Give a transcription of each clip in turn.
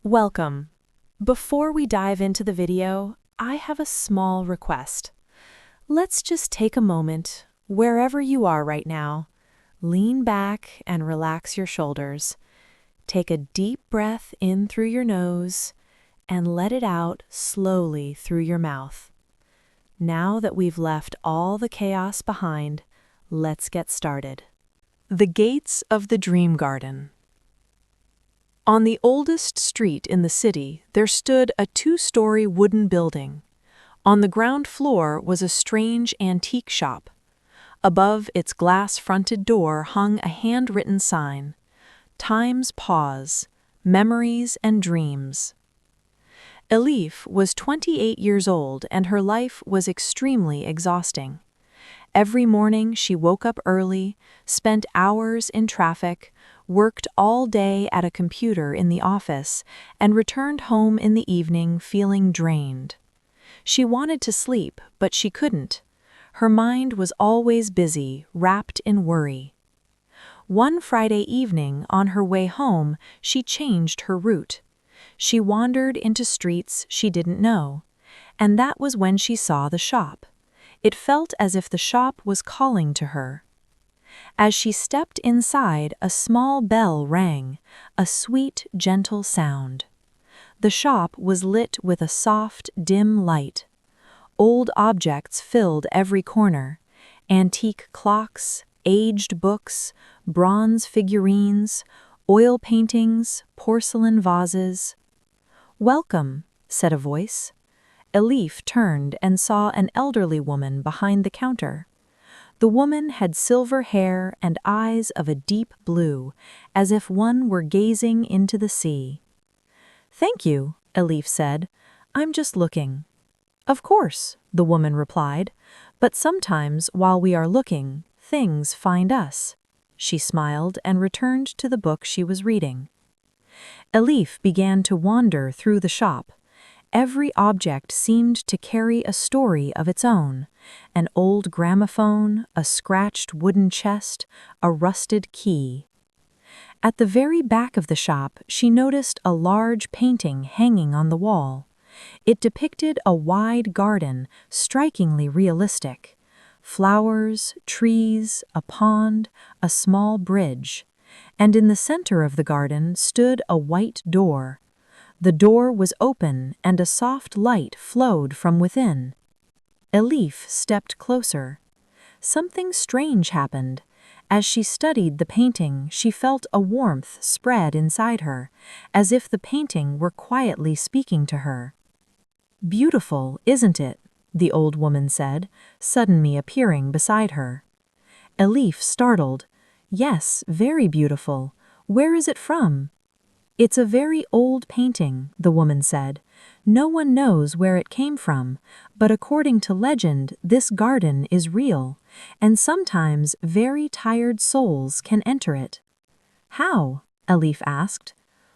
Welcome. Before we dive into the video, I have a small request. Let's just take a moment, wherever you are right now, lean back and relax your shoulders. Take a deep breath in through your nose and let it out slowly through your mouth. Now that we've left all the chaos behind, let's get started. The gates of the dream garden. On the oldest street in the city, there stood a two-story wooden building. On the ground floor was a strange antique shop. Above its glass-fronted door hung a handwritten sign, "Time's Pause, Memories and Dreams." Elif was 28 years old and her life was extremely exhausting. Every morning she woke up early, spent hours in traffic, worked all day at a computer in the office, and returned home in the evening feeling drained. She wanted to sleep, but she couldn't. Her mind was always busy, wrapped in worry. One Friday evening, on her way home, she changed her route. She wandered into streets she didn't know, and that was when she saw the shop. It felt as if the shop was calling to her. As she stepped inside, a small bell rang, a sweet, gentle sound. The shop was lit with a soft, dim light. Old objects filled every corner: antique clocks, aged books, bronze figurines, oil paintings, porcelain vases. "Welcome," said a voice. Elif turned and saw an elderly woman behind the counter. The woman had silver hair and eyes of a deep blue, as if one were gazing into the sea. "Thank you," Elif said. "I'm just looking." "Of course," the woman replied, "but sometimes while we are looking, things find us." She smiled and returned to the book she was reading. Elif began to wander through the shop. Every object seemed to carry a story of its own: an old gramophone, a scratched wooden chest, a rusted key. At the very back of the shop, she noticed a large painting hanging on the wall. It depicted a wide garden, strikingly realistic. Flowers, trees, a pond, a small bridge. And in the center of the garden stood a white door. The door was open and a soft light flowed from within. Elif stepped closer. Something strange happened. As she studied the painting, she felt a warmth spread inside her, as if the painting were quietly speaking to her. "Beautiful, isn't it?" the old woman said, suddenly appearing beside her. Elif startled. "Yes, very beautiful. Where is it from?" "It's a very old painting," the woman said. "No one knows where it came from, but according to legend, this garden is real, and sometimes very tired souls can enter it." "How?" Elif asked.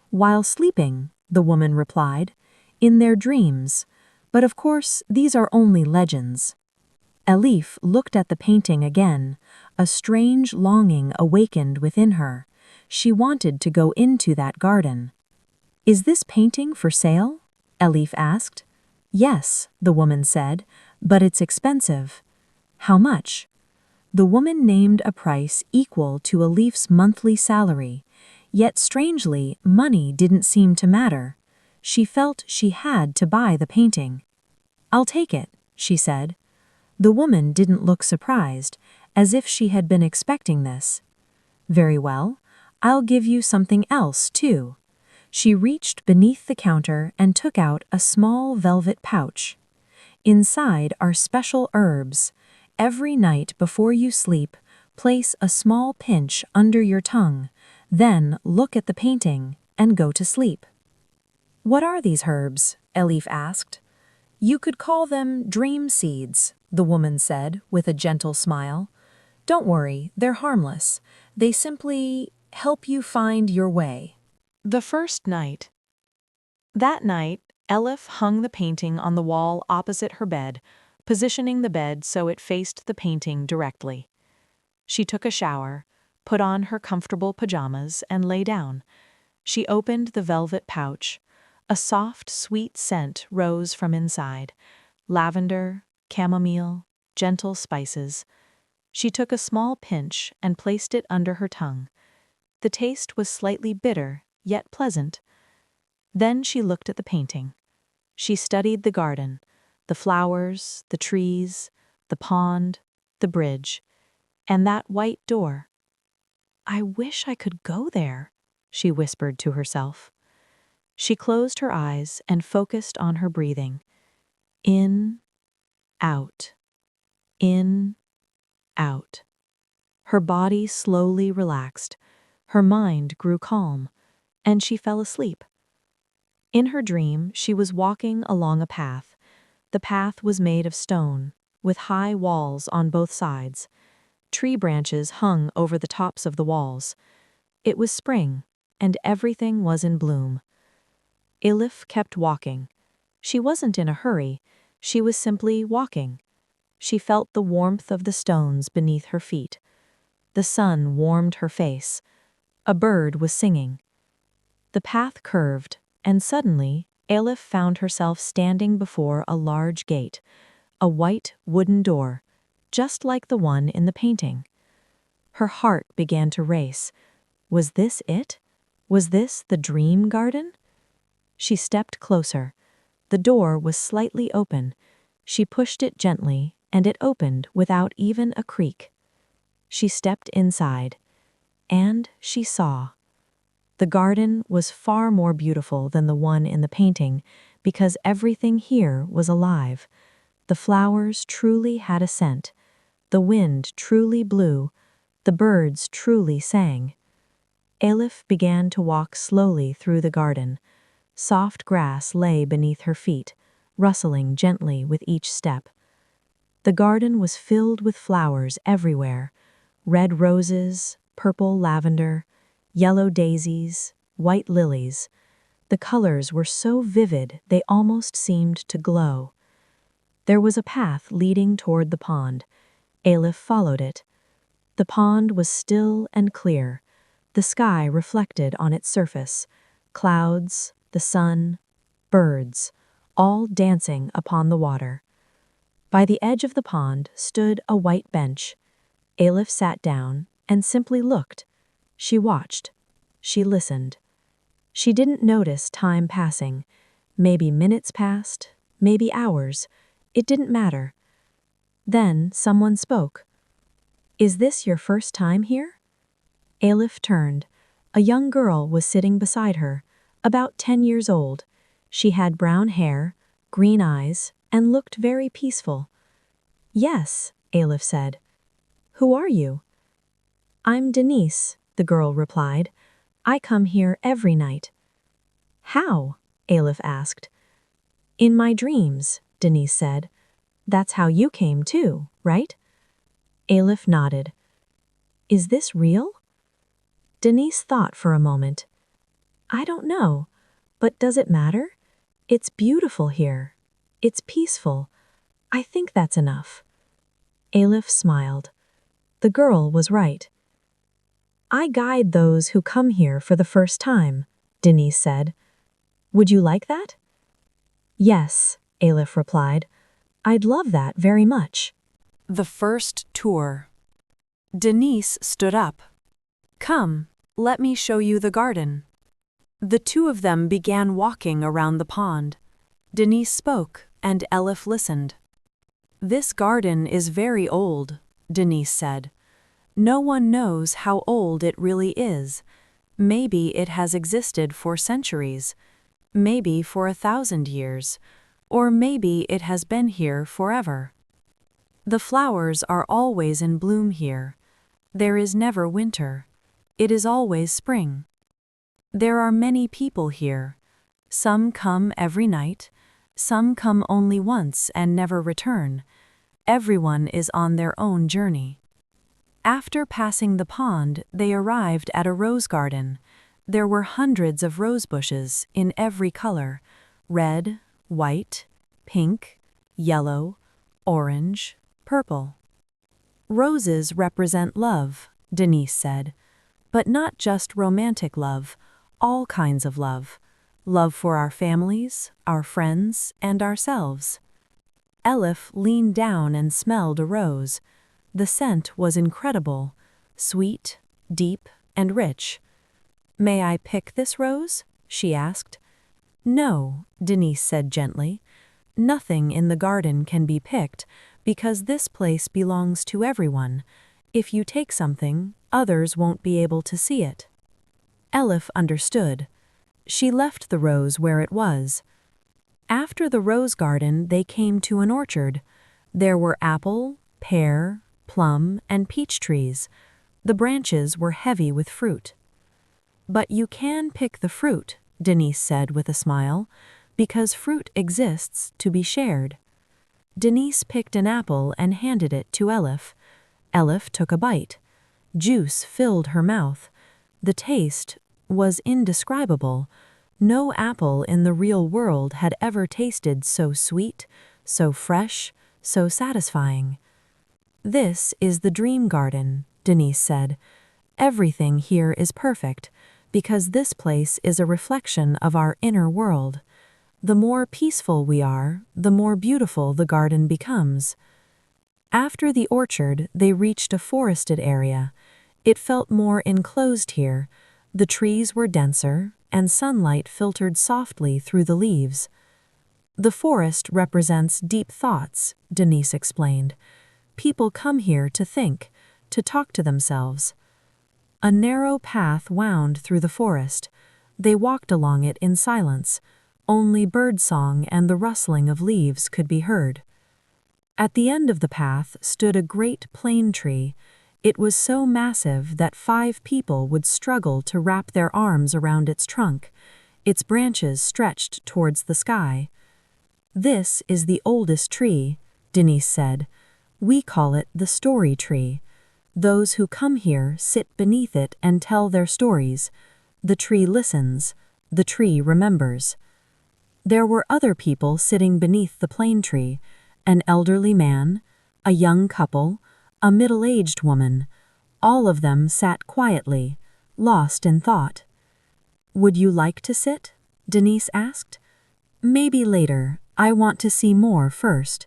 "While sleeping," the woman replied, "in their dreams. But of course, these are only legends." Elif looked at the painting again. A strange longing awakened within her. She wanted to go into that garden. "Is this painting for sale?" Elif asked. "Yes," the woman said, "but it's expensive." "How much?" The woman named a price equal to Elif's monthly salary. Yet strangely, money didn't seem to matter. She felt she had to buy the painting. "I'll take it," she said. The woman didn't look surprised, as if she had been expecting this. "Very well. I'll give you something else, too." She reached beneath the counter and took out a small velvet pouch. "Inside are special herbs. Every night before you sleep, place a small pinch under your tongue, then look at the painting and go to sleep." "What are these herbs?" Elif asked. "You could call them dream seeds," the woman said with a gentle smile. "Don't worry, they're harmless. They simply help you find your way." The first night. That night, Elif hung the painting on the wall opposite her bed, positioning the bed so it faced the painting directly. She took a shower, put on her comfortable pajamas, and lay down. She opened the velvet pouch. A soft, sweet scent rose from inside. Lavender, chamomile, gentle spices. She took a small pinch and placed it under her tongue. The taste was slightly bitter, yet pleasant. Then she looked at the painting. She studied the garden, the flowers, the trees, the pond, the bridge, and that white door. "I wish I could go there," she whispered to herself. She closed her eyes and focused on her breathing. In, out, in, out. Her body slowly relaxed, her mind grew calm, and she fell asleep. In her dream, she was walking along a path. The path was made of stone, with high walls on both sides. Tree branches hung over the tops of the walls. It was spring, and everything was in bloom. Elif kept walking. She wasn't in a hurry, she was simply walking. She felt the warmth of the stones beneath her feet. The sun warmed her face. A bird was singing. The path curved, and suddenly, Elif found herself standing before a large gate, a white wooden door, just like the one in the painting. Her heart began to race. Was this it? Was this the dream garden? She stepped closer. The door was slightly open. She pushed it gently, and it opened without even a creak. She stepped inside, and she saw. The garden was far more beautiful than the one in the painting because everything here was alive. The flowers truly had a scent. The wind truly blew. The birds truly sang. Elif began to walk slowly through the garden. Soft grass lay beneath her feet, rustling gently with each step. The garden was filled with flowers everywhere. Red roses, purple lavender, yellow daisies, white lilies. The colors were so vivid they almost seemed to glow. There was a path leading toward the pond. Elif followed it. The pond was still and clear. The sky reflected on its surface. Clouds, the sun, birds, all dancing upon the water. By the edge of the pond stood a white bench. Elif sat down and simply looked. She watched. She listened. She didn't notice time passing. Maybe minutes passed, maybe hours. It didn't matter. Then someone spoke. "Is this your first time here?" Elif turned. A young girl was sitting beside her, about 10 years old. She had brown hair, green eyes, and looked very peaceful. "Yes," Elif said. "Who are you?" "I'm Denise," the girl replied. "I come here every night." "How?" Elif asked. "In my dreams," Denise said. "That's how you came too, right?" Elif nodded. "Is this real?" Denise thought for a moment. "I don't know, but does it matter? It's beautiful here. It's peaceful. I think that's enough." Elif smiled. The girl was right. "I guide those who come here for the first time," Denise said. "Would you like that?" "Yes," Elif replied. "I'd love that very much." The first tour. Denise stood up. "Come, let me show you the garden." The two of them began walking around the pond. Denise spoke, and Elif listened. "This garden is very old," Denise said. "No one knows how old it really is. Maybe it has existed for centuries, maybe for 1,000 years, or maybe it has been here forever. The flowers are always in bloom here. There is never winter. It is always spring. There are many people here. Some come every night, some come only once and never return. Everyone is on their own journey." After passing the pond, they arrived at a rose garden. There were hundreds of rose bushes in every color: red, white, pink, yellow, orange, purple. "Roses represent love," Denise said. "But not just romantic love, all kinds of love. love for our families, our friends, and ourselves. Elif leaned down and smelled a rose. The scent was incredible, sweet, deep, and rich. "May I pick this rose?" she asked. "No," Denise said gently. "Nothing in the garden can be picked because this place belongs to everyone. If you take something, others won't be able to see it." Elif understood. She left the rose where it was. After the rose garden, they came to an orchard. There were apple, pear, plum, and peach trees. The branches were heavy with fruit. "But you can pick the fruit," Denise said with a smile, "because fruit exists to be shared." Denise picked an apple and handed it to Elif. Elif took a bite. Juice filled her mouth. The taste was indescribable. No apple in the real world had ever tasted so sweet, so fresh, so satisfying. "This is the dream garden," Denise said. "Everything here is perfect, because this place is a reflection of our inner world. The more peaceful we are, the more beautiful the garden becomes." After the orchard, they reached a forested area. It felt more enclosed here. The trees were denser, and sunlight filtered softly through the leaves. "The forest represents deep thoughts," Denise explained. "People come here to think, to talk to themselves." A narrow path wound through the forest. They walked along it in silence. Only birdsong and the rustling of leaves could be heard. At the end of the path stood a great plane tree. It was so massive that 5 people would struggle to wrap their arms around its trunk. Its branches stretched towards the sky. "This is the oldest tree," Denise said. "We call it the story tree. Those who come here sit beneath it and tell their stories. The tree listens. The tree remembers." There were other people sitting beneath the plane tree: an elderly man, a young couple, a middle-aged woman. All of them sat quietly, lost in thought. "Would you like to sit?" Denise asked. "Maybe later. I want to see more first."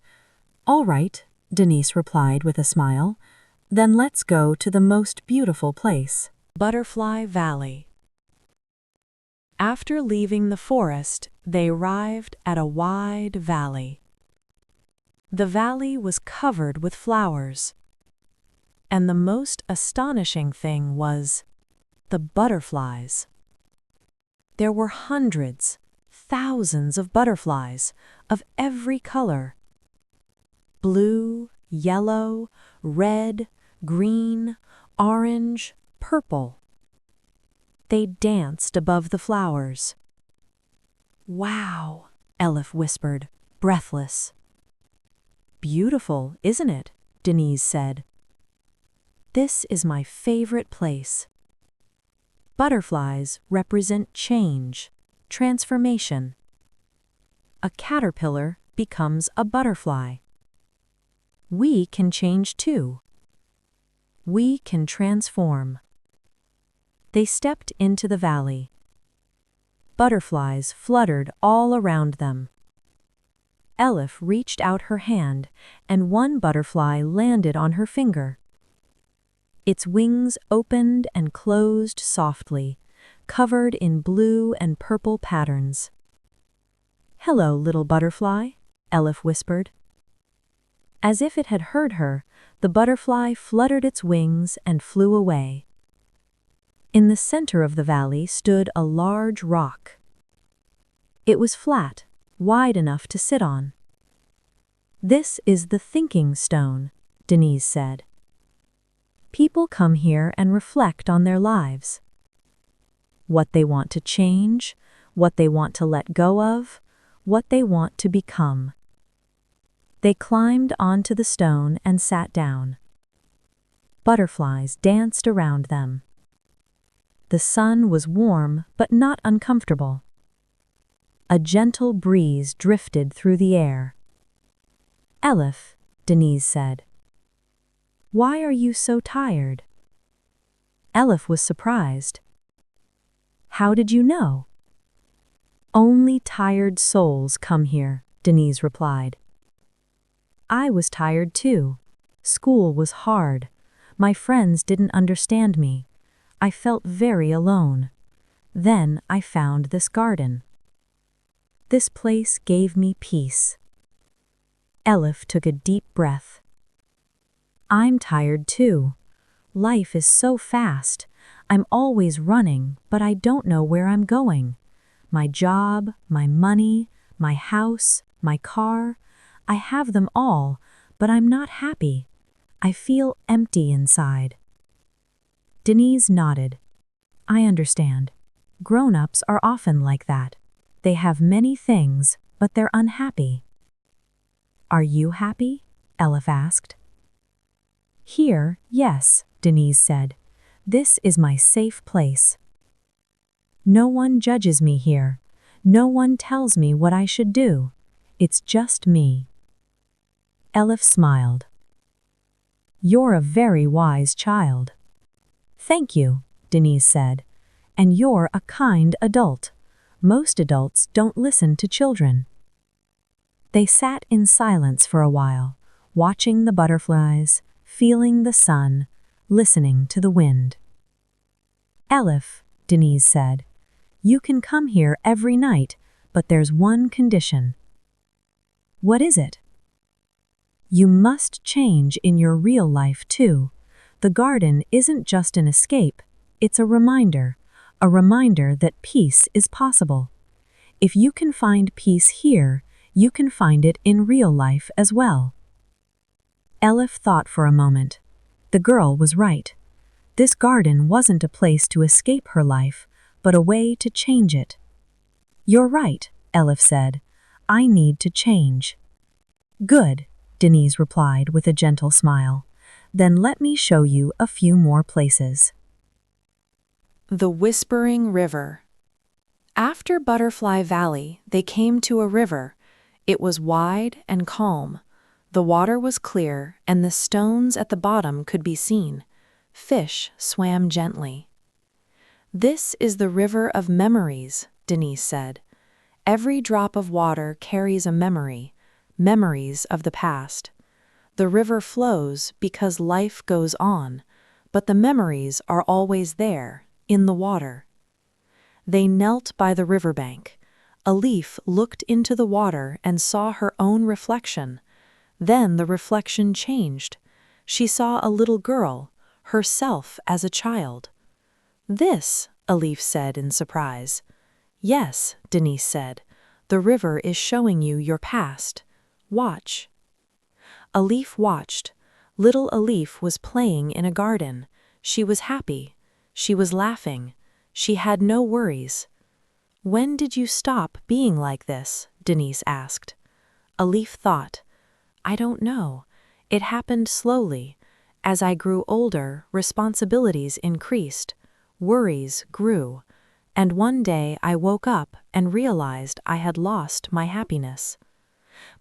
"All right," Denise replied with a smile. "Then let's go to the most beautiful place." Butterfly Valley. After leaving the forest, they arrived at a wide valley. The valley was covered with flowers. And the most astonishing thing was the butterflies. There were hundreds, thousands of butterflies of every color: blue, yellow, red, green, orange, purple. They danced above the flowers. "Wow," Elif whispered, breathless. "Beautiful, isn't it?" Denise said. "This is my favorite place." Butterflies represent change, transformation. A caterpillar becomes a butterfly. We can change too. We can transform. They stepped into the valley. Butterflies fluttered all around them. Elif reached out her hand, and one butterfly landed on her finger. Its wings opened and closed softly, covered in blue and purple patterns. "Hello, little butterfly," Elif whispered. As if it had heard her, the butterfly fluttered its wings and flew away. In the center of the valley stood a large rock. It was flat, wide enough to sit on. "This is the thinking stone," Denise said. "People come here and reflect on their lives. What they want to change, what they want to let go of, what they want to become." They climbed onto the stone and sat down. Butterflies danced around them. The sun was warm but not uncomfortable. A gentle breeze drifted through the air. "Elif," Denise said, "why are you so tired?" Elif was surprised. "How did you know?" Only tired souls come here, Denise replied. I was tired too. School was hard. My friends didn't understand me. I felt very alone. Then I found this garden. This place gave me peace. Elif took a deep breath. I'm tired too. Life is so fast. I'm always running, but I don't know where I'm going. My job, my money, my house, my car, I have them all, but I'm not happy. I feel empty inside. Denise nodded. I understand. Grown-ups are often like that. They have many things, but they're unhappy. Are you happy? Elif asked. Here, yes, Denise said. This is my safe place. No one judges me here. No one tells me what I should do. It's just me. Elif smiled. You're a very wise child. Thank you, Denise said. And you're a kind adult. Most adults don't listen to children. They sat in silence for a while, watching the butterflies, feeling the sun, listening to the wind. Elif, Denise said, you can come here every night, but there's one condition. What is it? You must change in your real life too. The garden isn't just an escape, it's a reminder that peace is possible. If you can find peace here, you can find it in real life as well. Elif thought for a moment. The girl was right. This garden wasn't a place to escape her life, but a way to change it. You're right, Elif said. I need to change. Good, Denise replied with a gentle smile. Then let me show you a few more places. The Whispering River. After Butterfly Valley, they came to a river. It was wide and calm. The water was clear, and the stones at the bottom could be seen. Fish swam gently. This is the river of memories, Denise said. Every drop of water carries a memory, memories of the past. The river flows because life goes on, but the memories are always there, in the water. They knelt by the riverbank. Elif looked into the water and saw her own reflection. Then the reflection changed. She saw a little girl, herself as a child. This, Elif said in surprise. Yes, Denise said. The river is showing you your past. Watch. Elif watched. Little Elif was playing in a garden. She was happy. She was laughing. She had no worries. When did you stop being like this? Denise asked. Elif thought. I don't know. It happened slowly. As I grew older, responsibilities increased. Worries grew. And one day I woke up and realized I had lost my happiness.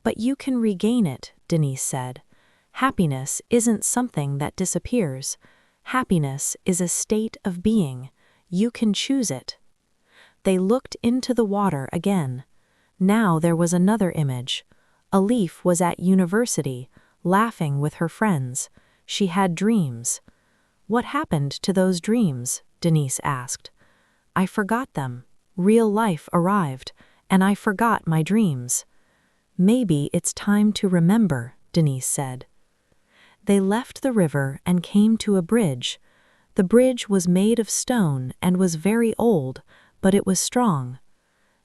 But you can regain it, Denise said. Happiness isn't something that disappears. Happiness is a state of being. You can choose it. They looked into the water again. Now there was another image. Elif was at university, laughing with her friends. She had dreams. What happened to those dreams? Denise asked. I forgot them. Real life arrived, and I forgot my dreams. Maybe it's time to remember, Denise said. They left the river and came to a bridge. The bridge was made of stone and was very old, but it was strong.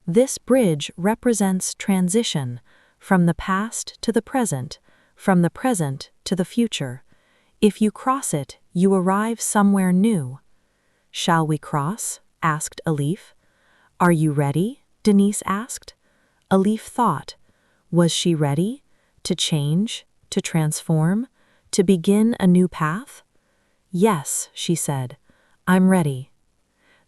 This bridge represents transition, from the past to the present, from the present to the future. If you cross it, you arrive somewhere new. Shall we cross? Asked Elif. Are you ready? Denise asked. Elif thought. Was she ready? To change? To transform? To begin a new path? Yes, she said. I'm ready.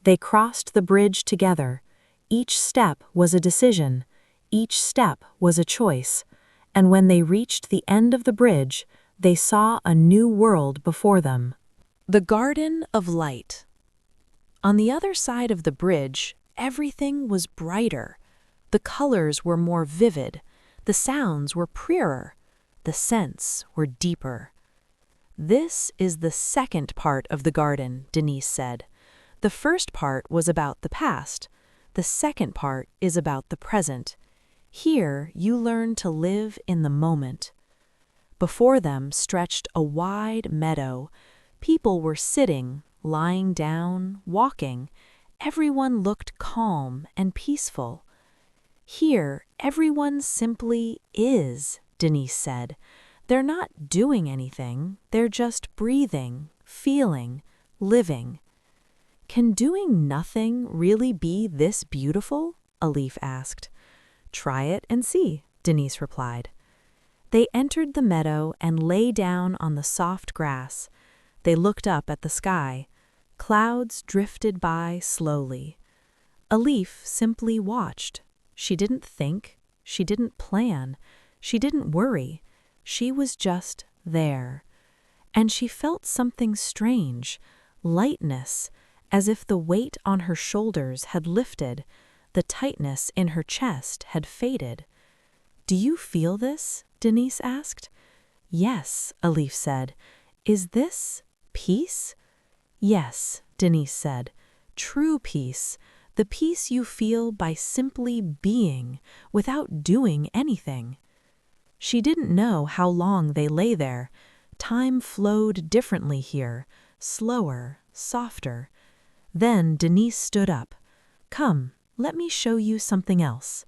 They crossed the bridge together. Each step was a decision. Each step was a choice. And when they reached the end of the bridge, they saw a new world before them. The Garden of Light. On the other side of the bridge, everything was brighter. The colors were more vivid, the sounds were purer, the scents were deeper. "This is the second part of the garden," Denise said. "The first part was about the past. The second part is about the present. Here you learn to live in the moment." Before them stretched a wide meadow. People were sitting, lying down, walking. Everyone looked calm and peaceful. "Here, everyone simply is," Denise said. "They're not doing anything, they're just breathing, feeling, living." "Can doing nothing really be this beautiful?" Elif asked. "Try it and see," Denise replied. They entered the meadow and lay down on the soft grass. They looked up at the sky. Clouds drifted by slowly. Elif simply watched. She didn't think, she didn't plan, she didn't worry. She was just there. And she felt something strange, lightness, as if the weight on her shoulders had lifted, the tightness in her chest had faded. "Do you feel this?" Denise asked. "Yes," Elif said. "Is this peace?" "Yes," Denise said. "True peace, the peace you feel by simply being, without doing anything." She didn't know how long they lay there. Time flowed differently here, slower, softer. Then Denise stood up. "Come, let me show you something else."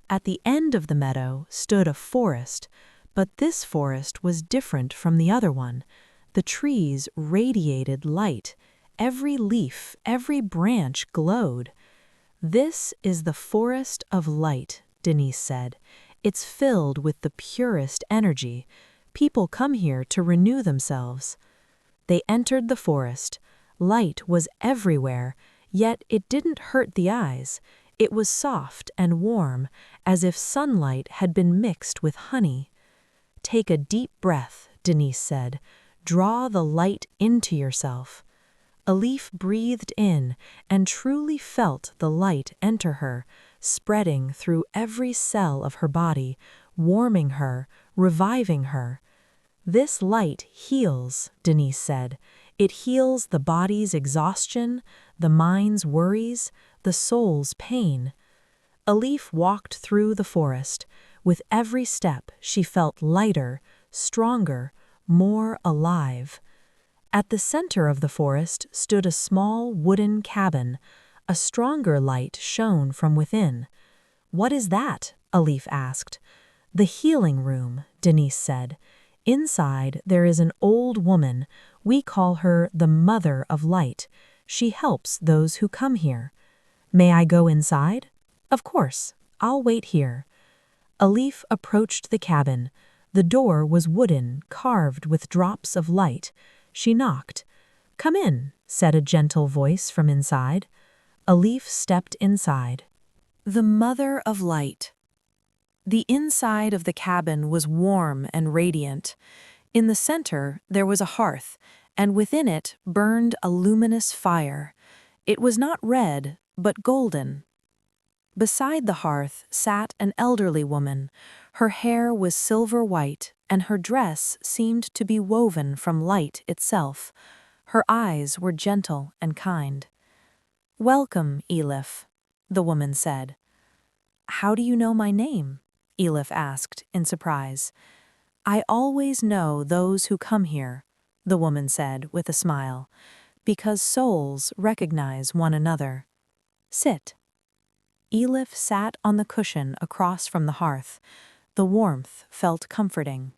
At the end of the meadow stood a forest, but this forest was different from the other one. The trees radiated light. Every leaf, every branch glowed. "This is the forest of light," Denise said. "It's filled with the purest energy. People come here to renew themselves." They entered the forest. Light was everywhere, yet it didn't hurt the eyes. It was soft and warm, as if sunlight had been mixed with honey. "Take a deep breath," Denise said. "Draw the light into yourself." Elif breathed in and truly felt the light enter her, spreading through every cell of her body, warming her, reviving her. "This light heals," Denise said. "It heals the body's exhaustion, the mind's worries, the soul's pain." Elif walked through the forest. With every step, she felt lighter, stronger, more alive. At the center of the forest stood a small wooden cabin. A stronger light shone from within. "What is that?" Elif asked. "The healing room," Denise said. "Inside there is an old woman. We call her the Mother of Light. She helps those who come here." "May I go inside?" "Of course. I'll wait here." Elif approached the cabin. The door was wooden, carved with drops of light. She knocked. "Come in," said a gentle voice from inside. Elif stepped inside. The Mother of Light. The inside of the cabin was warm and radiant. In the center there was a hearth, and within it burned a luminous fire. It was not red, but golden. Beside the hearth sat an elderly woman. Her hair was silver white, and her dress seemed to be woven from light itself. Her eyes were gentle and kind. "Welcome, Elif," the woman said. "How do you know my name?" Elif asked in surprise. "I always know those who come here," the woman said with a smile, "because souls recognize one another. Sit." Elif sat on the cushion across from the hearth. The warmth felt comforting.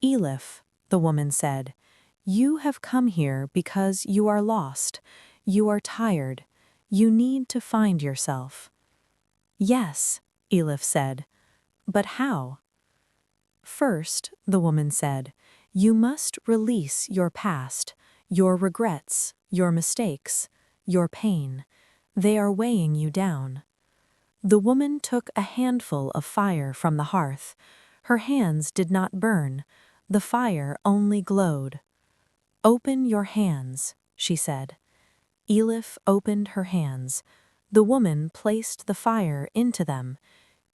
"Elif," the woman said, "you have come here because you are lost. You are tired. You need to find yourself." "Yes," Elif said, "but how?" "First," the woman said, "you must release your past, your regrets, your mistakes, your pain. They are weighing you down." The woman took a handful of fire from the hearth. Her hands did not burn. The fire only glowed. "Open your hands," she said. Elif opened her hands. The woman placed the fire into them.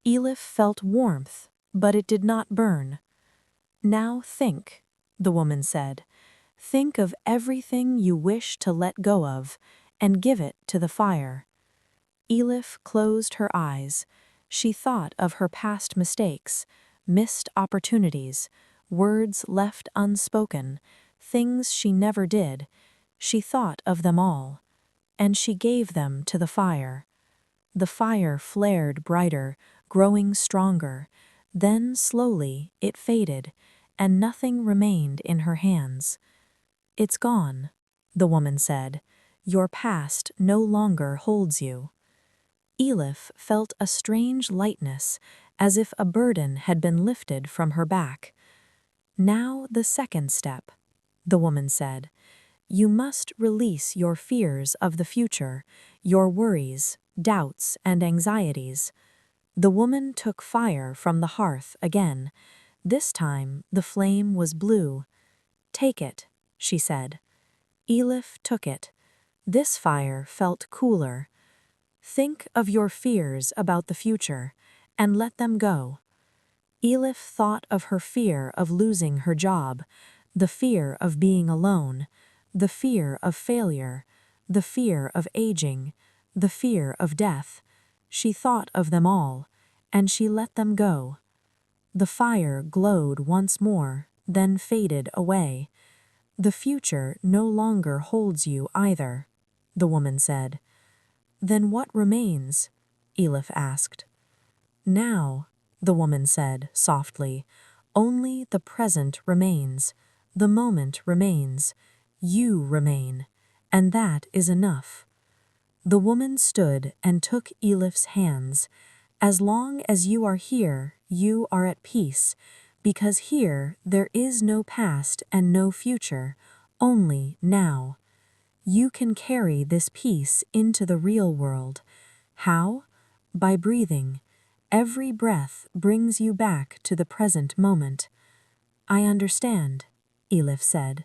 Elif felt warmth, but it did not burn. "Now think," the woman said. "Think of everything you wish to let go of, and give it to the fire." Elif closed her eyes. She thought of her past mistakes, missed opportunities, words left unspoken, things she never did. She thought of them all, and she gave them to the fire. The fire flared brighter, growing stronger. Then slowly it faded, and nothing remained in her hands. "It's gone," the woman said. "Your past no longer holds you." Elif felt a strange lightness, as if a burden had been lifted from her back. "Now the second step," the woman said. "You must release your fears of the future, your worries, doubts, and anxieties." The woman took fire from the hearth again. This time the flame was blue. "Take it," she said. Elif took it. This fire felt cooler. "Think of your fears about the future, and let them go." Elif thought of her fear of losing her job, the fear of being alone, the fear of failure, the fear of aging, the fear of death. She thought of them all, and she let them go. The fire glowed once more, then faded away. "The future no longer holds you either," the woman said. "Then what remains?" Elif asked. "Now," the woman said softly, "only the present remains. The moment remains. You remain. And that is enough." The woman stood and took Elif's hands. "As long as you are here, you are at peace, because here there is no past and no future, only now. You can carry this peace into the real world. How? By breathing. Every breath brings you back to the present moment." "I understand," Elif said.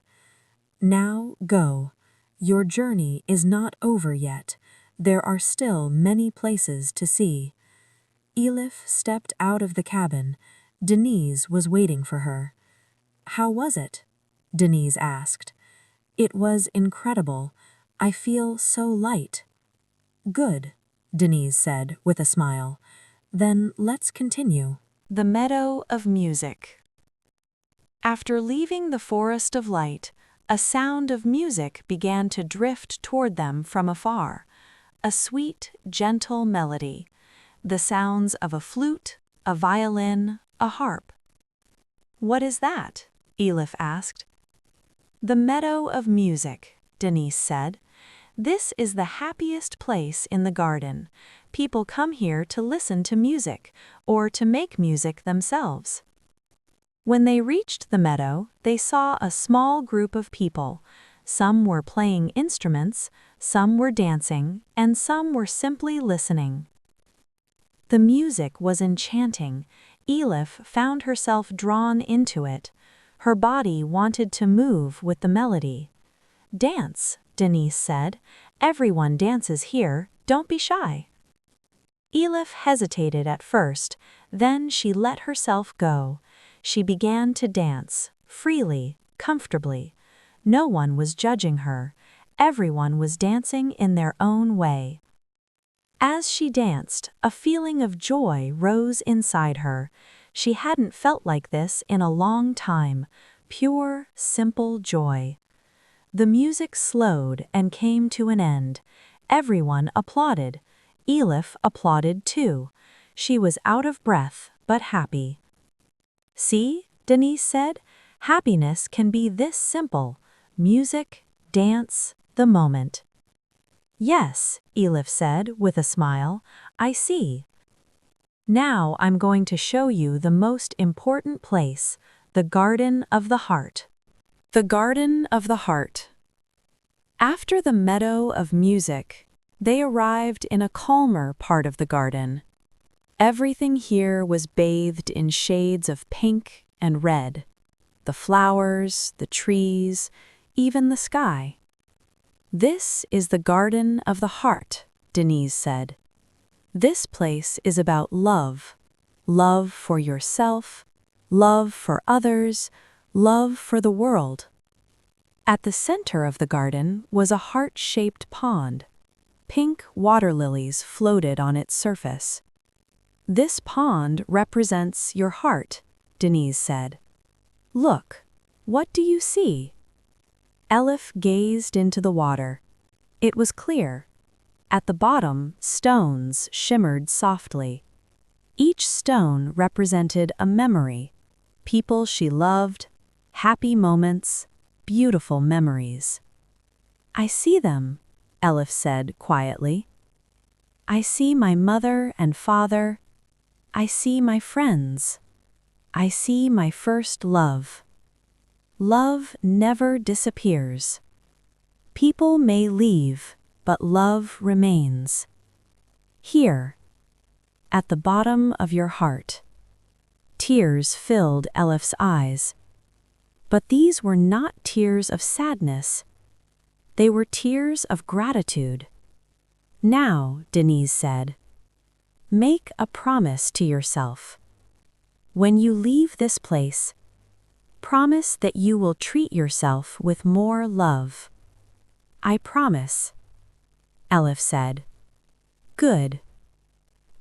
"Now go. Your journey is not over yet. There are still many places to see." Elif stepped out of the cabin. Denise was waiting for her. "How was it?" Denise asked. "It was incredible. I feel so light." "Good," Denise said with a smile. "Then let's continue." The meadow of music. After leaving the forest of light, a sound of music began to drift toward them from afar. A sweet, gentle melody. The sounds of a flute, a violin, a harp. "What is that?" Elif asked. "The meadow of music," Denise said. "This is the happiest place in the garden. People come here to listen to music, or to make music themselves." When they reached the meadow, they saw a small group of people. Some were playing instruments, some were dancing, and some were simply listening. The music was enchanting. Elif found herself drawn into it. Her body wanted to move with the melody. "Dance," Denise said. "Everyone dances here, don't be shy." Elif hesitated at first, then she let herself go. She began to dance, freely, comfortably. No one was judging her. Everyone was dancing in their own way. As she danced, a feeling of joy rose inside her. She hadn't felt like this in a long time. Pure, simple joy. The music slowed and came to an end. Everyone applauded. Elif applauded too. She was out of breath, but happy. "See," Denise said, "happiness can be this simple. Music, dance, the moment." "Yes," Elif said with a smile, "I see. Now I'm going to show you the most important place, the Garden of the Heart." The Garden of the Heart. After the meadow of music, they arrived in a calmer part of the garden. Everything here was bathed in shades of pink and red. The flowers, the trees, even the sky. "This is the Garden of the Heart," Denise said. This place is about love. Love for yourself, love for others, love for the world. At the center of the garden was a heart-shaped pond. Pink water lilies floated on its surface. This pond represents your heart, Denise said. Look, what do you see? Elif gazed into the water. It was clear. At the bottom, stones shimmered softly. Each stone represented a memory, people she loved, happy moments, beautiful memories. I see them, Elif said quietly. I see my mother and father. I see my friends. I see my first love. Love never disappears. People may leave, but love remains. Here, at the bottom of your heart. Tears filled Elif's eyes. But these were not tears of sadness. They were tears of gratitude. Now, Denise said, make a promise to yourself. When you leave this place, promise that you will treat yourself with more love. I promise, Elif said. Good.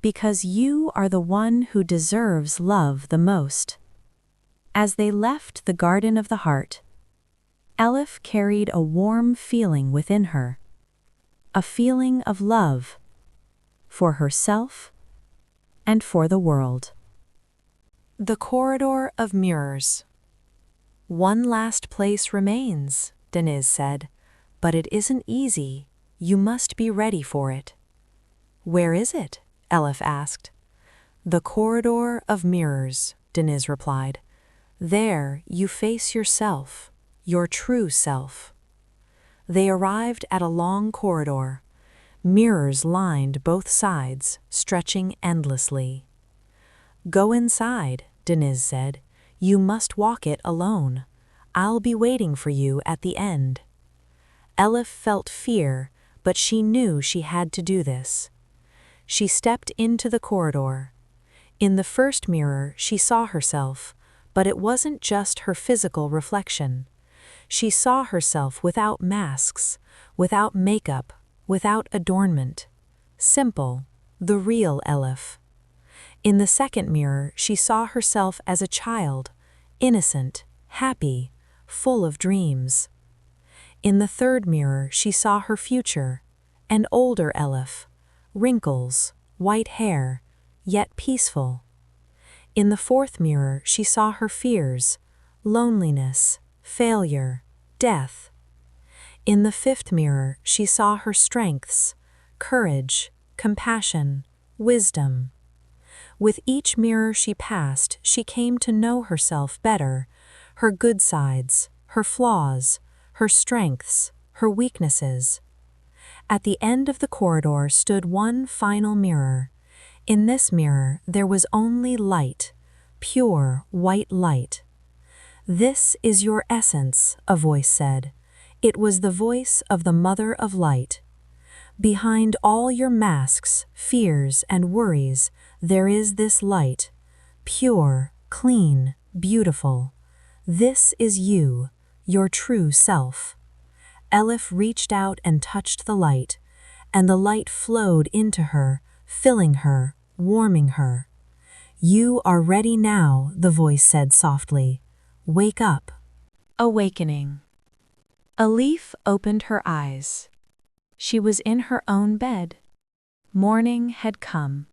Because you are the one who deserves love the most. As they left the garden of the heart, Elif carried a warm feeling within her. A feeling of love. For herself and for the world. The corridor of mirrors. One last place remains, Denise said, but it isn't easy. You must be ready for it. Where is it? Elif asked. The corridor of mirrors, Denise replied. There you face yourself, your true self. They arrived at a long corridor. Mirrors lined both sides, stretching endlessly. Go inside, Denise said. You must walk it alone. I'll be waiting for you at the end. Elif felt fear, but she knew she had to do this. She stepped into the corridor. In the first mirror, she saw herself, but it wasn't just her physical reflection. She saw herself without masks, without makeup, without adornment. Simple, the real Elif. In the second mirror, she saw herself as a child, innocent, happy, full of dreams. In the third mirror, she saw her future, an older Elif, wrinkles, white hair, yet peaceful. In the fourth mirror, she saw her fears, loneliness, failure, death. In the fifth mirror, she saw her strengths, courage, compassion, wisdom. With each mirror she passed, she came to know herself better, her good sides, her flaws, her strengths, her weaknesses. At the end of the corridor stood one final mirror. In this mirror there was only light, pure white light. This is your essence, a voice said. It was the voice of the Mother of Light. Behind all your masks, fears, and worries, there is this light, pure, clean, beautiful. This is you, your true self. Elif reached out and touched the light, and the light flowed into her, filling her, warming her. You are ready now, the voice said softly. Wake up. Awakening. Elif opened her eyes. She was in her own bed. Morning had come.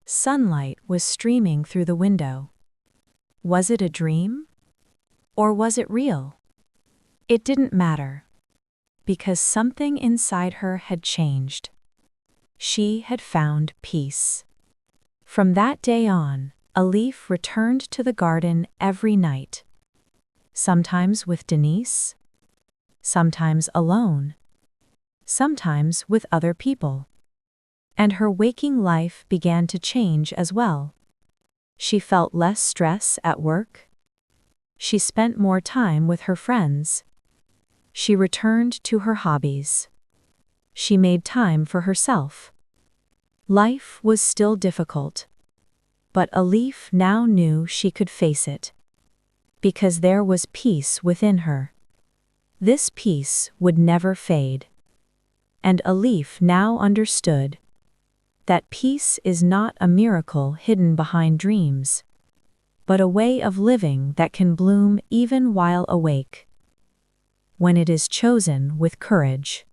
Sunlight was streaming through the window. Was it a dream? Or was it real? It didn't matter, because something inside her had changed. She had found peace. From that day on, Elif returned to the garden every night. Sometimes with Denise, sometimes alone, sometimes with other people. And her waking life began to change as well. She felt less stress at work. She spent more time with her friends. She returned to her hobbies. she made time for herself. Life was still difficult, but Elif now knew she could face it, because there was peace within her. This peace would never fade. And Elif now understood that peace is not a miracle hidden behind dreams, but a way of living that can bloom even while awake, when it is chosen with courage.